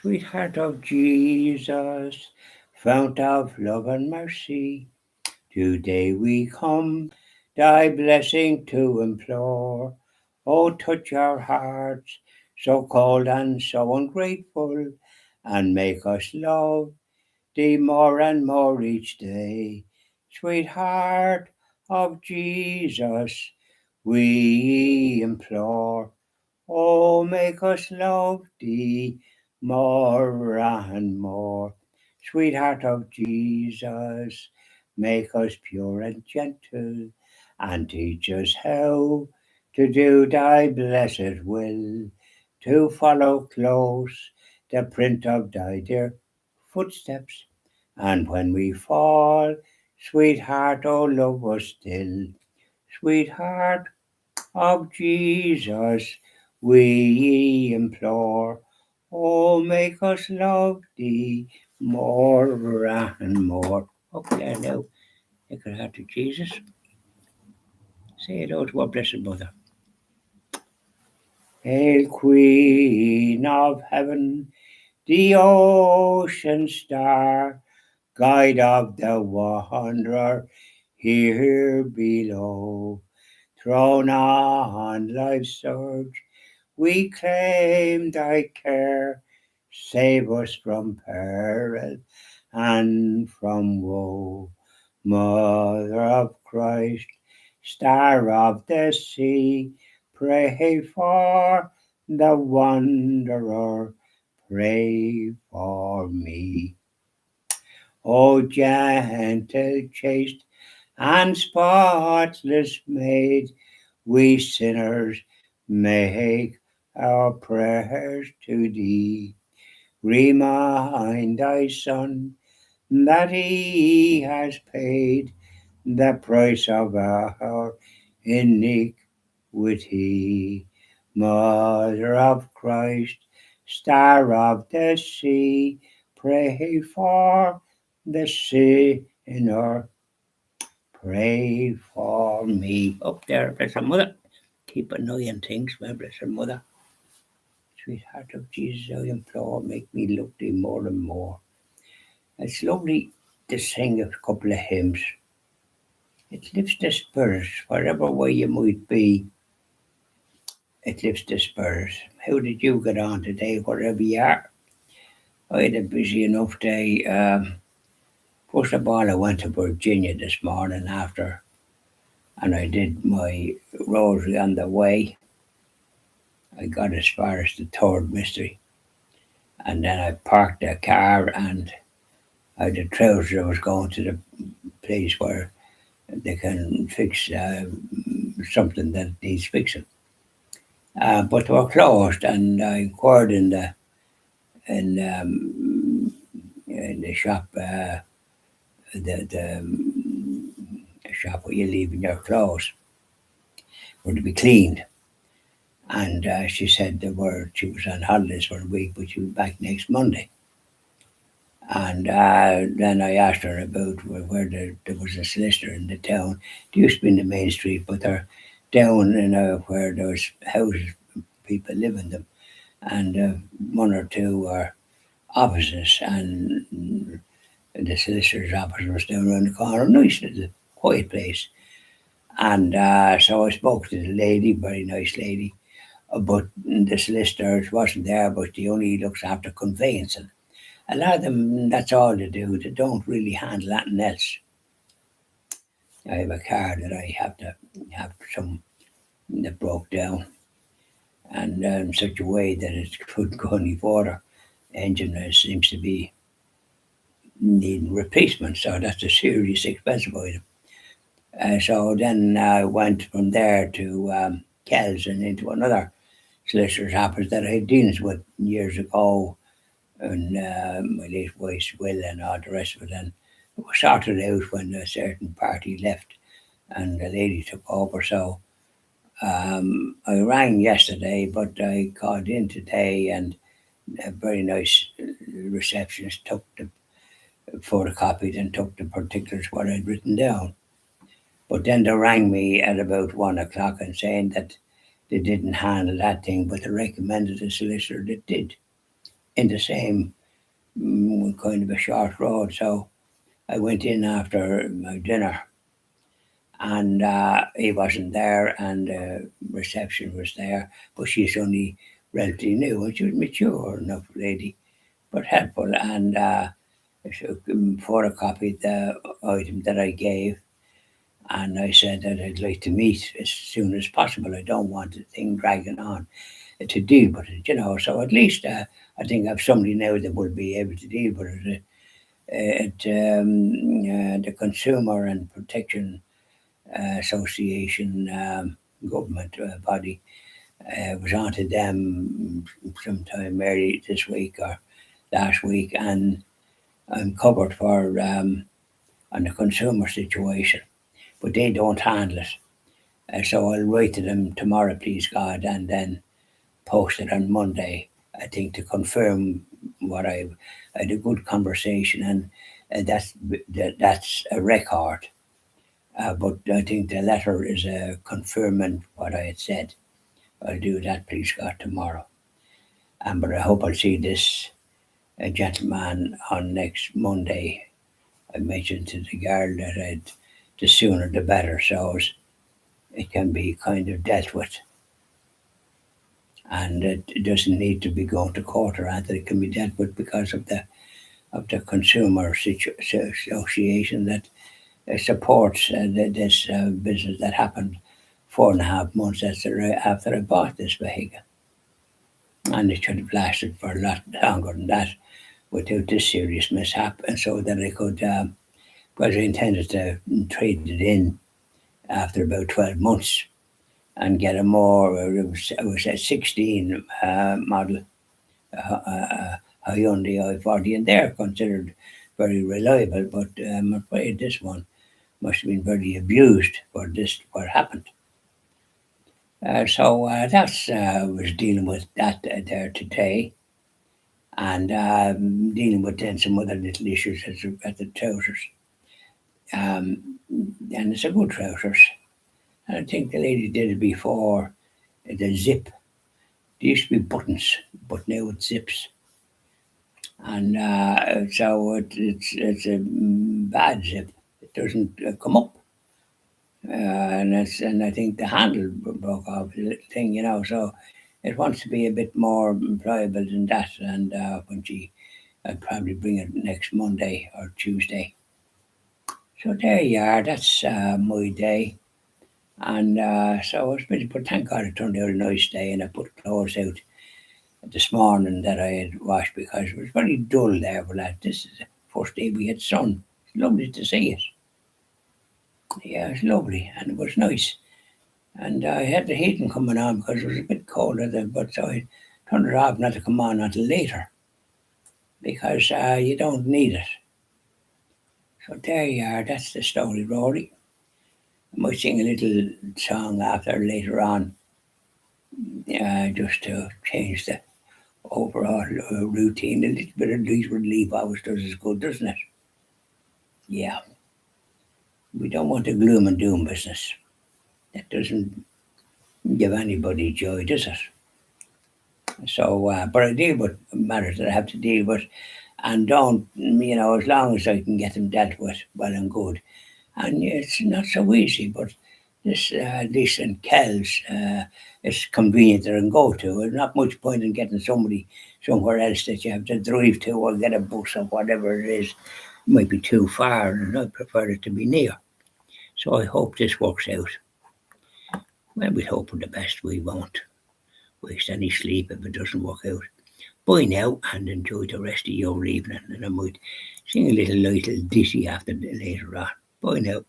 Sweetheart of Jesus, fount of love and mercy, today we come thy blessing to implore. Oh, touch our hearts, so cold and so ungrateful, and make us love thee more and more each day. Sweetheart of Jesus, we implore. Oh, make us love thee more and more. Sweetheart of Jesus, make us pure and gentle, and teach us how to do thy blessed will, to follow close the print of thy dear footsteps. And when we fall, sweetheart, oh, love us still. Sweetheart of Jesus, we implore. Oh, make us love thee more and more. Okay, now, take our heart to Jesus. Say hello to our Blessed Mother. Hail, Queen of Heaven, the ocean star, guide of the wanderer here below. Thrown on life's surge, we claim thy care. Save us from peril and from woe. Mother of Christ, star of the sea, pray for the wanderer, pray for me. O gentle, chaste, and spotless maid, we sinners make our prayers to thee. Remind thy Son that he has paid the price of our iniquity. Mother of Christ, star of the sea, pray for the sinner. Pray for me. Up there, Blessed Mother. Keep annoying things, my Blessed Mother. Sweetheart of Jesus, I implore, make me love thee more and more. It's lovely to sing a couple of hymns. It lifts the spirits, wherever way you might be. It lifts the spirits. How did you get on today, wherever you are? I had a busy enough day. First of all, I went to Virginia this morning after, and I did my rosary on the way. I got as far as the third mystery, and then I parked the car and I had a trouser. I was going to the place where they can fix something that needs fixing. But they were closed, and I inquired in, um, in the shop, the shop where you leave in your clothes, were to be cleaned. And she said she was on holidays for a week, but she was back next Monday. And then I asked her about where there was a solicitor in the town. They used to be in the main street, but they're down in where there's houses, people live in them, and one or two are offices, and the solicitor's office was down around the corner. Nice little quiet place. And so I spoke to the lady, very nice lady, but the solicitor wasn't there, but he only looks after conveyancing. A lot of them, that's all they do. They don't really handle anything else. I have a car that I have to have some that broke down, and in such a way that it couldn't go any further. Engine seems to be needing replacement, so that's a serious expensive item. So then I went from there to Kells and into another solicitor's office that I had dealings with years ago, and my late wife's will and all the rest of it. And it was sorted out when a certain party left and the lady took over. So I rang yesterday, but I called in today, and a very nice receptionist took the photocopied and took the particulars what I'd written down. But then they rang me at about 1 o'clock and saying that they didn't handle that thing, but they recommended a solicitor that did. in the same kind of a short road. So I went in after my dinner, and he wasn't there, and reception was there, but she's only relatively new, and she was mature enough lady, but helpful, and she photocopied the item that I gave, and I said that I'd like to meet as soon as possible. I don't want the thing dragging on to deal with it, So at least I think I have somebody now that will be able to deal with it. The Consumer and Protection Association government body was on to them sometime early this week or last week, and I'm covered for on the consumer situation, but they don't handle it. So I'll write to them tomorrow, please God, and then post it on Monday, I think, to confirm what I had a good conversation, and that's a record. But I think the letter is confirming what I had said. I'll do that, please God, tomorrow. But I hope I'll see this gentleman on next Monday. I mentioned to the girl that the sooner the better, so it can be kind of dealt with. And it doesn't need to be going to court or anything. It can be dealt with because of the consumer association that supports this business that happened 4.5 months after I bought this vehicle. And it should have lasted for a lot longer than that without this serious mishap. And so that I could, but I intended to trade it in after about 12 months and get a more, it was a 16 model Hyundai i40, and they're considered very reliable, but I'm afraid this one must have been very abused for this, what happened. So that's was dealing with that there today, and dealing with then some other little issues at the trousers. And it's a good trousers. And I think the lady did it before the zip. There used to be buttons, but now it's zips. And so it's a bad zip. It doesn't come up. And I think the handle broke off the little thing, So it wants to be a bit more pliable than that. And I'll probably bring it next Monday or Tuesday. So there you are. That's my day. And so it's been, but thank God it turned out a nice day, and I put clothes out this morning that I had washed because it was very dull there. But this is the first day we had sun. It's lovely to see it. Yeah, it's lovely, and it was nice. And I had the heating coming on because it was a bit colder then, but so I turned it off not to come on until later because you don't need it. So there you are. That's the story, Rory. I might sing a little song after later on, just to change the overall routine. A little bit of least relief always does is good, doesn't it? Yeah. We don't want the gloom and doom business. That doesn't give anybody joy, does it? So, but I deal with matters that I have to deal with, and don't, as long as I can get them dealt with, well and good. And it's not so easy, but this St. Kells, it's convenient there and go to. There's not much point in getting somebody somewhere else that you have to drive to or get a bus or whatever it is. It might be too far, and I prefer it to be near. So I hope this works out. Well, we hope for the best. We won't waste any sleep if it doesn't work out. Bye now, and enjoy the rest of your evening. And I might sing a little ditty after later on. Bye now.